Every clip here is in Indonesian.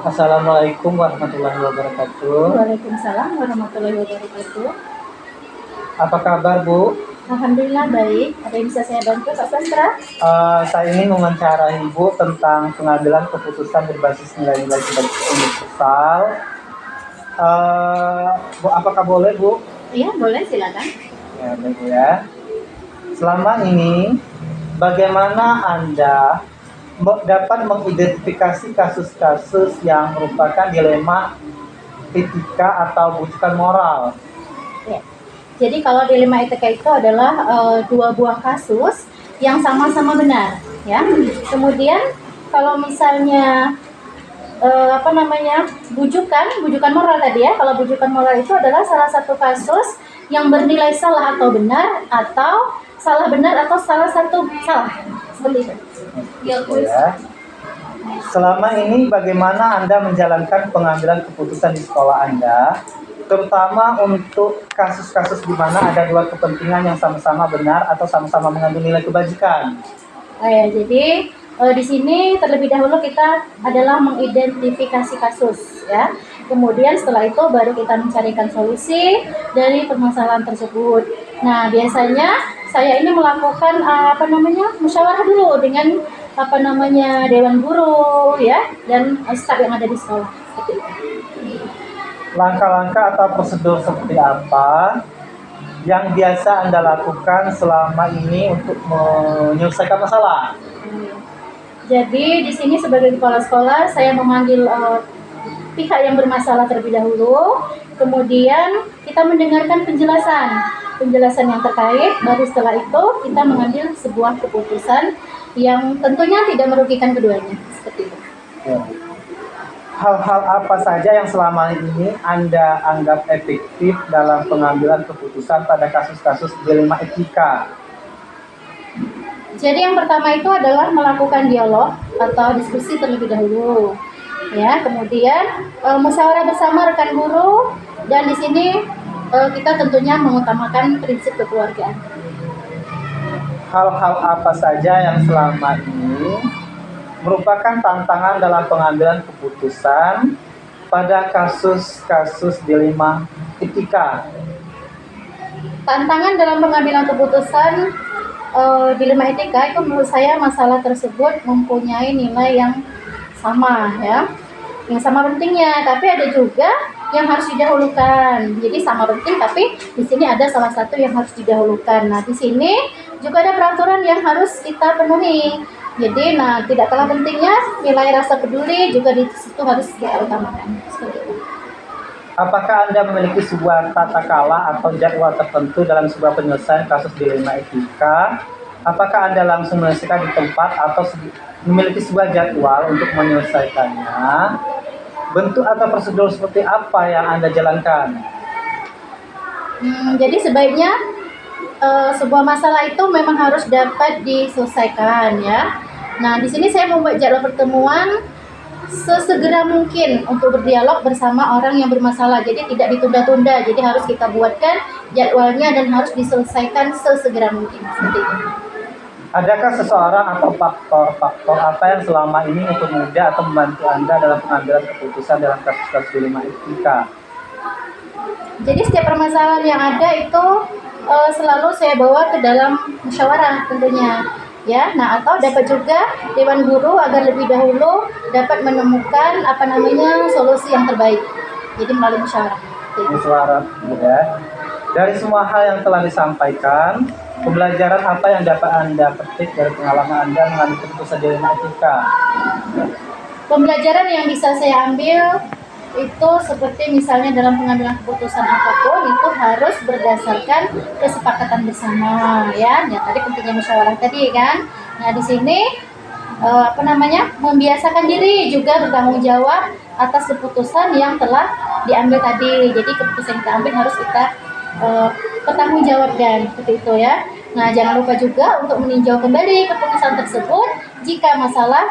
Assalamualaikum warahmatullahi wabarakatuh. Waalaikumsalam warahmatullahi wabarakatuh. Apa kabar, Bu? Alhamdulillah baik. Ada yang bisa saya bantu, Pak Sandra? Saya ingin mewawancarai Ibu tentang pengambilan keputusan berbasis nilai-nilai universal. Bu, apakah boleh, Bu? Iya, boleh, silakan. Ya, baik, Bu ya. Selama ini, bagaimana Anda dapat mengidentifikasi kasus-kasus yang merupakan dilema etika atau bujukan moral? Ya. Jadi kalau dilema etika itu adalah dua buah kasus yang sama-sama benar, ya. Kemudian kalau misalnya bujukan moral tadi ya. Kalau bujukan moral itu adalah salah satu kasus yang bernilai salah atau benar, atau salah benar atau salah satu salah, seperti itu. Ya. Selama ini bagaimana Anda menjalankan pengambilan keputusan di sekolah Anda, terutama untuk kasus-kasus di mana ada dua kepentingan yang sama-sama benar atau sama-sama mengandung nilai kebajikan? Jadi di sini terlebih dahulu kita adalah mengidentifikasi kasus, ya. Kemudian setelah itu baru kita mencarikan solusi dari permasalahan tersebut. Nah, biasanya saya ini melakukan musyawarah dulu dengan dewan guru, ya, dan staf yang ada di sekolah. Seperti itu. Langkah-langkah atau prosedur seperti apa yang biasa Anda lakukan selama ini untuk menyelesaikan masalah? Jadi di sini sebagai kepala sekolah saya memanggil pihak yang bermasalah terlebih dahulu, kemudian kita mendengarkan penjelasan yang terkait, baru setelah itu kita mengambil sebuah keputusan yang tentunya tidak merugikan keduanya, seperti itu. Ya. Hal-hal apa saja yang selama ini Anda anggap efektif dalam pengambilan keputusan pada kasus-kasus dilema etika? Jadi yang pertama itu adalah melakukan dialog atau diskusi terlebih dahulu, ya. Kemudian musyawarah bersama rekan guru, dan di sini kita tentunya mengutamakan prinsip kekeluargaan. Hal-hal apa saja yang selama ini merupakan tantangan dalam pengambilan keputusan pada kasus-kasus dilema etika? Tantangan dalam pengambilan keputusan dilema etika itu menurut saya masalah tersebut mempunyai nilai yang sama, ya, yang sama pentingnya, tapi ada juga yang harus didahulukan. Jadi sama penting, tapi di sini ada salah satu yang harus didahulukan. Nah, di sini juga ada peraturan yang harus kita penuhi. Jadi, tidak kalah pentingnya nilai rasa peduli juga di situ harus kita utamakan. Seperti itu. Apakah Anda memiliki sebuah tata kala atau jadwal tertentu dalam sebuah penyelesaian kasus dilema etika? Apakah Anda langsung menyelesaikan di tempat atau memiliki sebuah jadwal untuk menyelesaikannya? Bentuk atau prosedur seperti apa yang Anda jalankan? Jadi sebaiknya sebuah masalah itu memang harus dapat diselesaikan, ya. Nah, di sini saya membuat jadwal pertemuan sesegera mungkin untuk berdialog bersama orang yang bermasalah. Jadi tidak ditunda-tunda. Jadi harus kita buatkan jadwalnya dan harus diselesaikan sesegera mungkin. Seperti itu. Adakah seseorang atau faktor-faktor apa yang selama ini untuk mudah atau membantu Anda dalam pengambilan keputusan dalam kasus-kasus dilema etika? Jadi setiap permasalahan yang ada itu selalu saya bawa ke dalam musyawarah tentunya, ya. Nah, atau dapat juga dewan guru agar lebih dahulu dapat menemukan solusi yang terbaik. Jadi melalui musyawarah. Musyawarah, ya. Dari semua hal yang telah disampaikan, pembelajaran apa yang dapat Anda petik dari pengalaman Anda mengambil keputusan dilema etika? Pembelajaran yang bisa saya ambil itu seperti misalnya dalam pengambilan keputusan apapun itu harus berdasarkan kesepakatan bersama, ya. Tadi pentingnya musyawarah tadi kan. Nah, di sini membiasakan diri juga bertanggung jawab atas keputusan yang telah diambil tadi. Jadi keputusan yang kita ambil harus kita pertanggungjawabkan, seperti itu, ya. Nah, jangan lupa juga untuk meninjau kembali keputusan tersebut jika masalah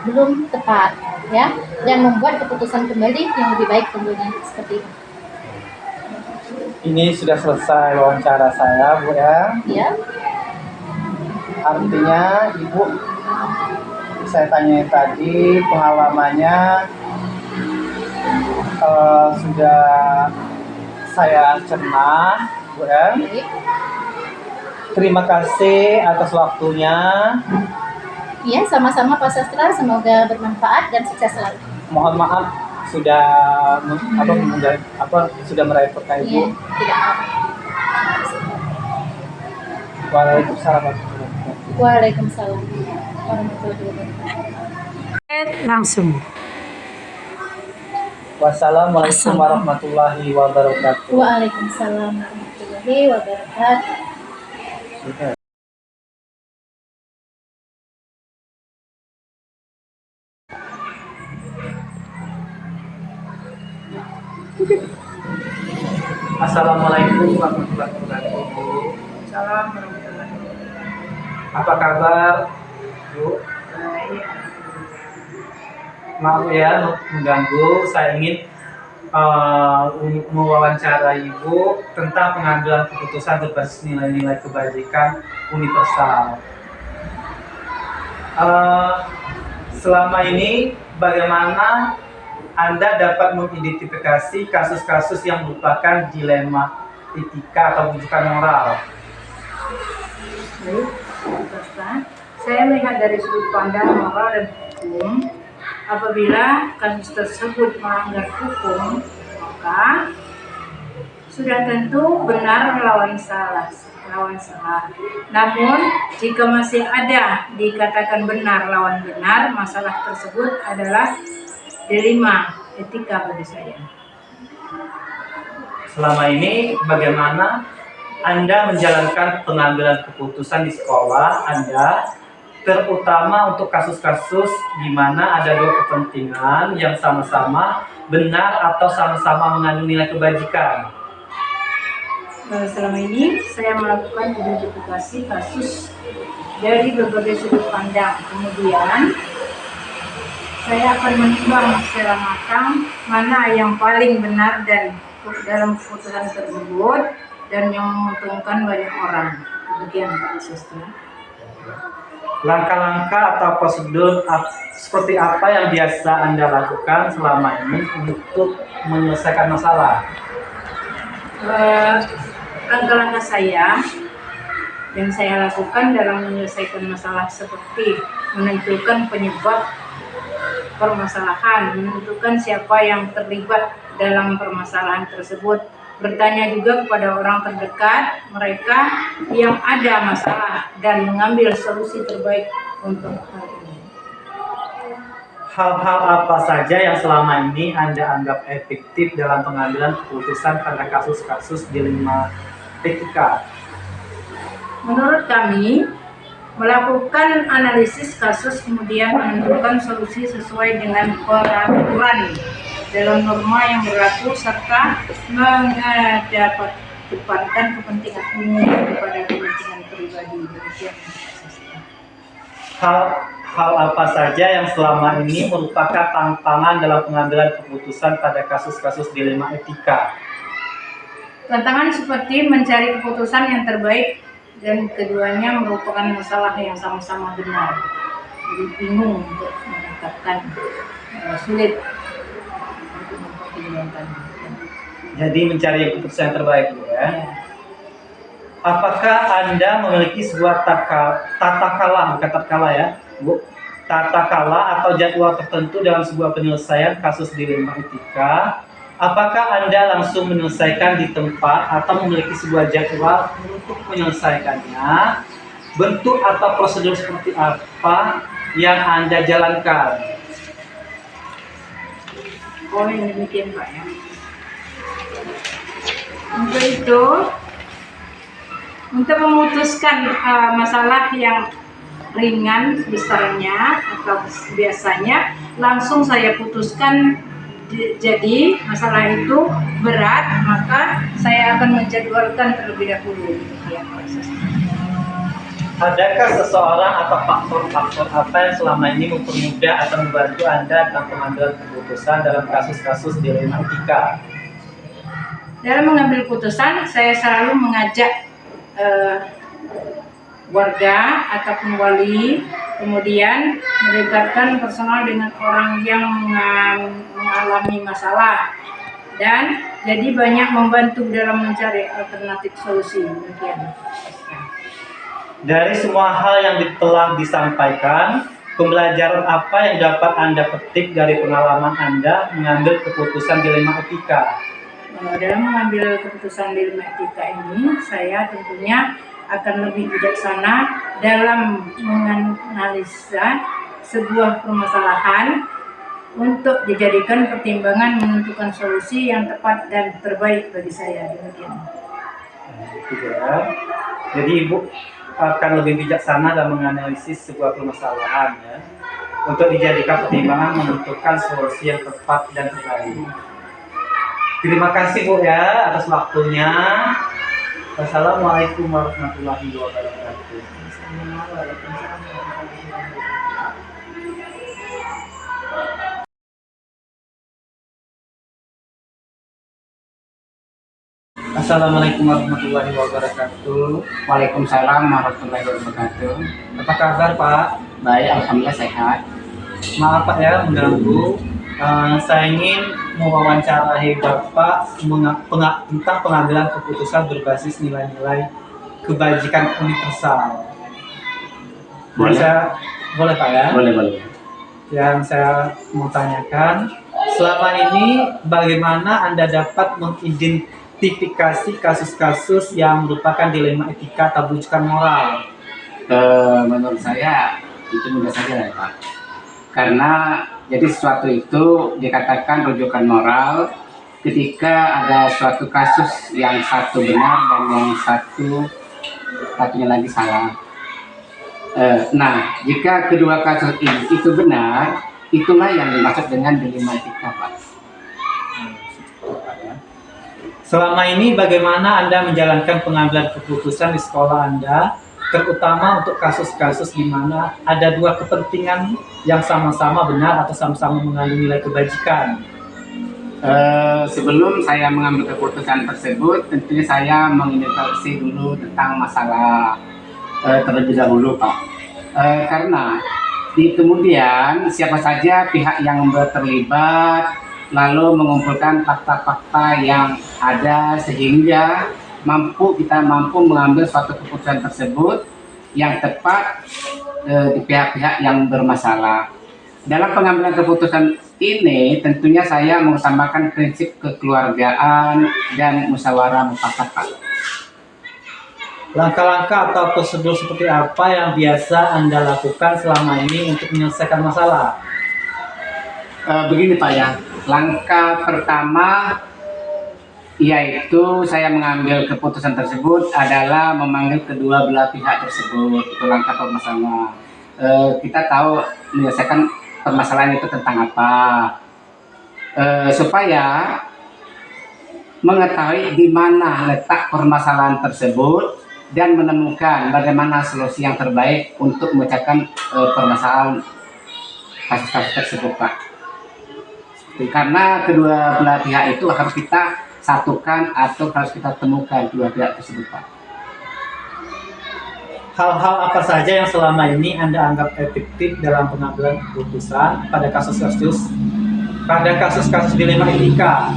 belum tepat, ya, dan membuat keputusan kembali yang lebih baik tentunya, seperti itu. Ini sudah selesai wawancara saya, Bu, ya. Ya. Artinya Ibu saya tanya tadi pengalamannya sudah saya cerna, Bu M. Baik. Terima kasih atas waktunya. Iya, sama-sama Pak Sastra, semoga bermanfaat dan sukses selalu. Mohon maaf sudah sudah merepotkan Iya, Ibu. tidak apa-apa. Waalaikumsalam warahmatullahi wabarakatuh. Waalaikumsalam warahmatullahi wabarakatuh. Langsung. Wassalamualaikum warahmatullahi wabarakatuh. Waalaikumsalam warahmatullahi wabarakatuh. Assalamualaikum warahmatullahi wabarakatuh. Salam warahmatullahi wabarakatuh. Apa kabar, Bu? Maaf ya mengganggu. Saya ingin mewawancara Ibu tentang pengambilan keputusan berbasis nilai-nilai kebajikan universal. Selama ini bagaimana Anda dapat mengidentifikasi kasus-kasus yang merupakan dilema etika atau rujukan moral? Baik, Ustaz. Saya melihat dari sudut pandang moral dan hukum, apabila kasus tersebut melanggar hukum, maka sudah tentu benar melawan salah. Namun, jika masih ada dikatakan benar lawan benar, masalah tersebut adalah dilema etika bagi saya. Selama ini bagaimana Anda menjalankan pengambilan keputusan di sekolah Anda, terutama untuk kasus-kasus di mana ada dua kepentingan yang sama-sama benar atau sama-sama mengandung nilai kebajikan? Selama ini saya melakukan identifikasi kasus dari berbagai sudut pandang. Kemudian saya akan menimbang secara matang mana yang paling benar dan dalam keputusan tersebut dan yang menguntungkan banyak orang. Demikian Pak Sastra. Langkah-langkah atau prosedur seperti apa yang biasa Anda lakukan selama ini untuk menyelesaikan masalah? Langkah-langkah saya yang saya lakukan dalam menyelesaikan masalah seperti menentukan penyebab permasalahan, menentukan siapa yang terlibat dalam permasalahan tersebut, bertanya juga kepada orang terdekat mereka yang ada masalah dan mengambil solusi terbaik untuk hal ini. Hal-hal apa saja yang selama ini Anda anggap efektif dalam pengambilan keputusan pada kasus-kasus dilema etika? Menurut kami, melakukan analisis kasus kemudian menentukan solusi sesuai dengan peraturan dalam norma yang berlaku serta mengedepankan kepentingan umum daripada kepentingan pribadi. Hal apa saja yang selama ini merupakan tantangan dalam pengambilan keputusan pada kasus-kasus dilema etika? Tantangan seperti mencari keputusan yang terbaik dan keduanya merupakan masalah yang sama-sama benar. Jadi bingung untuk menetapkan, sulit untuk mempertimbangkan. Jadi mencari keputusan yang terbaik, Bu, ya. Apakah Anda memiliki sebuah tata kala ya, Bu? Tata kala atau jadwal tertentu dalam sebuah penyelesaian kasus dilema etika? Apakah Anda langsung menyelesaikan di tempat atau memiliki sebuah jadwal untuk menyelesaikannya? Bentuk atau prosedur seperti apa yang Anda jalankan? Oh, yang demikian Pak ya. Untuk itu, untuk memutuskan masalah yang ringan besarnya atau biasanya langsung saya putuskan. Jadi masalah itu berat, maka saya akan menjadwalkan terlebih dahulu. Ya, adakah seseorang atau faktor-faktor apa yang selama ini mempermudah atau membantu Anda dalam pengambilan keputusan dalam kasus-kasus dilema etika? Dalam mengambil keputusan, saya selalu mengajak warga ataupun wali Kemudian melibatkan personal dengan orang yang mengalami masalah dan jadi banyak membantu dalam mencari alternatif solusi. Demikian. Dari semua hal yang telah disampaikan, pembelajaran apa yang dapat Anda petik dari pengalaman Anda mengambil keputusan dilema etika? Dalam mengambil keputusan dilema etika ini, saya tentunya akan lebih bijaksana dalam menganalisa sebuah permasalahan untuk dijadikan pertimbangan menentukan solusi yang tepat dan terbaik bagi saya. Demikian. Gitu ya. Jadi Ibu akan lebih bijaksana dalam menganalisis sebuah permasalahan ya, untuk dijadikan pertimbangan menentukan solusi yang tepat dan terbaik. Terima kasih Bu ya atas waktunya. Wassalamualaikum warahmatullahi wabarakatuh. Assalamualaikum warahmatullahi wabarakatuh. Waalaikumsalam warahmatullahi wabarakatuh. Apa kabar Pak? Baik, alhamdulillah sehat. Maaf Pak ya mengganggu. Saya ingin mewawancarai Bapak tentang pengambilan keputusan berbasis nilai-nilai kebajikan universal. Boleh. Boleh Pak ya? Boleh. Yang saya mau tanyakan, selama ini bagaimana Anda dapat mengidentifikasi kasus-kasus yang merupakan dilema etika atau rujukan moral? Menurut saya itu mudah saja ya Pak. Karena jadi sesuatu itu dikatakan rujukan moral ketika ada suatu kasus yang satu benar dan yang satunya lagi salah. Nah, jika kedua kasus ini itu benar, itulah yang dimaksud dengan dilema etika, Pak. Selama ini bagaimana Anda menjalankan pengambilan keputusan di sekolah Anda, terutama untuk kasus-kasus di mana ada dua kepentingan yang sama-sama benar atau sama-sama mengandung nilai kebajikan? Sebelum saya mengambil keputusan tersebut, tentunya saya menginventarisasi dulu tentang masalah terlebih dahulu, Pak. Karena di kemudian siapa saja pihak yang terlibat, lalu mengumpulkan fakta-fakta yang ada sehingga kita mampu mengambil suatu keputusan tersebut yang tepat di pihak-pihak yang bermasalah. Dalam pengambilan keputusan ini tentunya saya mengutamakan prinsip kekeluargaan dan musyawarah mufakat, Pak. Langkah-langkah atau prosedur seperti apa yang biasa Anda lakukan selama ini untuk menyelesaikan masalah? Begini Pak ya, langkah pertama yaitu saya mengambil keputusan tersebut adalah memanggil kedua belah pihak tersebut. Itu langkah pertama. Kita tahu menyelesaikan permasalahan itu tentang apa, supaya mengetahui di mana letak permasalahan tersebut dan menemukan bagaimana solusi yang terbaik untuk memecahkan permasalahan kasus-kasus tersebut, Pak. Karena kedua belah pihak itu harus kita satukan atau harus kita temukan dua pihak tersebut, Pak. Hal-hal apa saja yang selama ini Anda anggap efektif dalam pengambilan keputusan pada kasus-kasus dilema etika?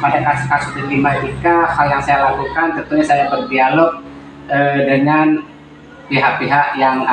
Pada kasus-kasus dilema etika, hal yang saya lakukan tentunya saya berdialog dengan pihak-pihak yang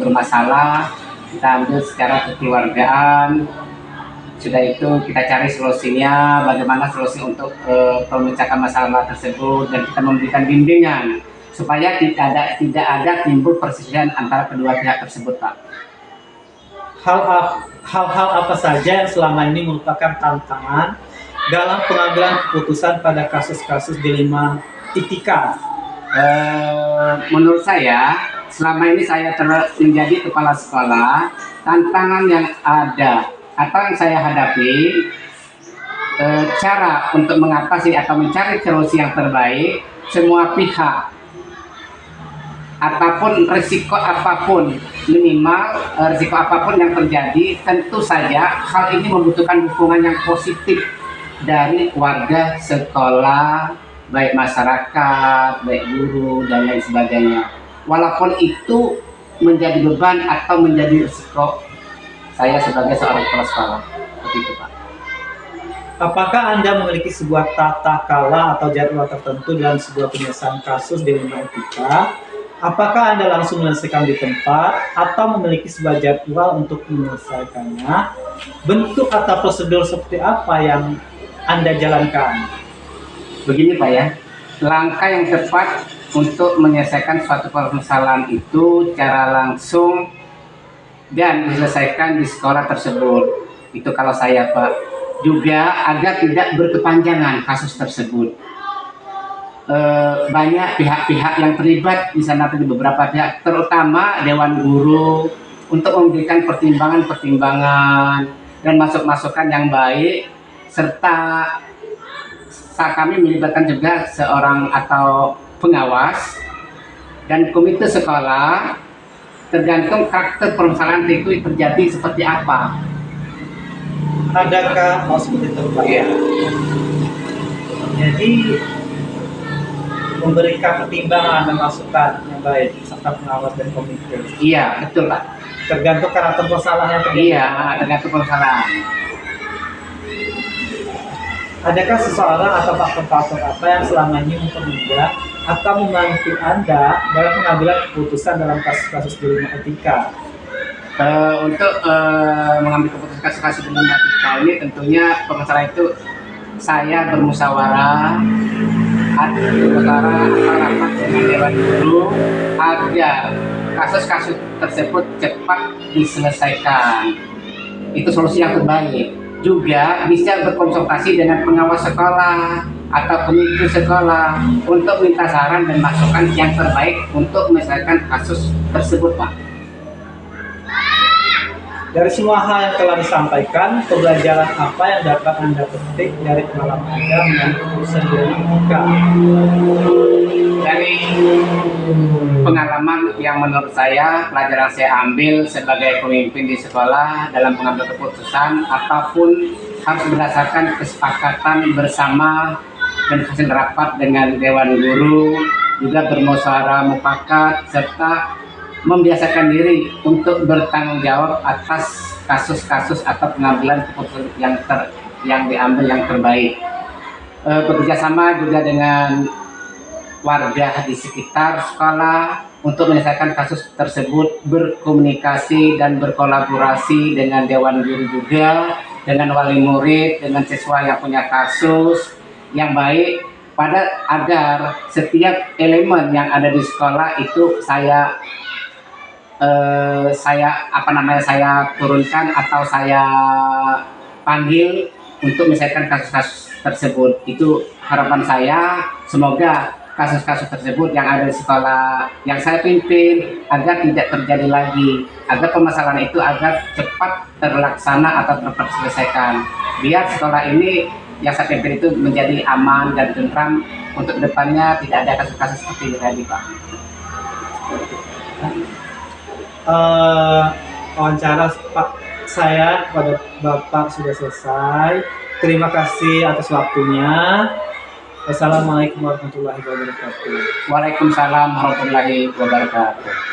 bermasalah. Kita ambil secara kekeluargaan. Sudah itu kita cari solusinya, bagaimana solusi untuk memecahkan masalah tersebut, dan kita memberikan bimbingan supaya tidak ada timbul perselisihan antara kedua pihak tersebut, Pak. Hal-hal apa saja yang selama ini merupakan tantangan dalam pengambilan keputusan pada kasus-kasus dilema etika? Menurut saya, selama ini saya menjadi kepala sekolah, tantangan yang ada atau yang saya hadapi, cara untuk mengatasi atau mencari solusi yang terbaik, semua pihak ataupun risiko apapun, minimal risiko apapun yang terjadi, tentu saja hal ini membutuhkan dukungan yang positif dari warga sekolah, baik masyarakat, baik guru dan lain sebagainya. walaupun itu menjadi beban atau menjadi risiko saya sebagai seorang kepala sekolah. Seperti itu, Pak. Apakah Anda memiliki sebuah tata kala atau jadwal tertentu dalam sebuah penyelesaian kasus dilema etika? Apakah Anda langsung menyelesaikan di tempat atau memiliki sebuah jadwal untuk menyelesaikannya? Bentuk atau prosedur seperti apa yang Anda jalankan? Begini Pak ya, langkah yang tepat untuk menyelesaikan suatu permasalahan itu cara langsung dan diselesaikan di sekolah tersebut. Itu kalau saya Pak. Juga agar tidak berkepanjangan kasus tersebut. Banyak pihak-pihak yang terlibat di sana, ada beberapa pihak, terutama Dewan Guru, untuk memberikan pertimbangan-pertimbangan dan masukan yang baik, serta kami melibatkan juga seorang atau pengawas dan komite sekolah, tergantung karakter permasalahan itu terjadi seperti apa. Adakah seperti itu Pak? Iya. Jadi memberikan pertimbangan dan masukan yang baik serta pengawas dan komite. Iya, betul Pak. Tergantung karakter permasalahan yang terjadi. Iya, tergantung permasalahan. Adakah seseorang atau faktor-faktor apa yang selama ini mempermudah atau membantu Anda dalam pengambilan keputusan dalam kasus-kasus dilema etika? Untuk mengambil keputusan kasus-kasus dilema etika ini tentunya permasalahan itu saya bermusyawarah antara rapat dengan Dewan Guru agar kasus-kasus tersebut cepat diselesaikan. Itu solusi yang terbaik. Juga bisa berkonsultasi dengan pengawas sekolah atau komite sekolah untuk minta saran dan masukan yang terbaik untuk menyelesaikan kasus tersebut, Pak. Dari semua hal yang telah disampaikan, pembelajaran apa yang dapat Anda petik dari pengalaman Anda mengambil keputusan dilema etika? Dari pengalaman yang menurut saya, pelajaran saya ambil sebagai pemimpin di sekolah dalam pengambil keputusan apapun harus berdasarkan kesepakatan bersama dan hasil rapat dengan Dewan Guru, juga bermusyawarah mufakat, serta membiasakan diri untuk bertanggung jawab atas kasus-kasus atau pengambilan keputusan yang diambil yang terbaik. Bekerja sama juga dengan warga di sekitar sekolah untuk menyelesaikan kasus tersebut, berkomunikasi dan berkolaborasi dengan Dewan Guru juga, dengan wali murid, dengan siswa yang punya kasus yang baik, agar setiap elemen yang ada di sekolah itu saya turunkan atau saya panggil untuk menyelesaikan kasus-kasus tersebut. Itu harapan saya, semoga kasus-kasus tersebut yang ada di sekolah yang saya pimpin agar tidak terjadi lagi, agar permasalahan itu agar cepat terlaksana atau cepat diselesaikan, biar sekolah ini yang saya pimpin itu menjadi aman dan tentram untuk depannya, tidak ada kasus-kasus seperti ini lagi, Pak. Wawancara Pak saya kepada Bapak sudah selesai. Terima kasih atas waktunya. Wassalamualaikum warahmatullahi wabarakatuh. Waalaikumsalam warahmatullahi wabarakatuh.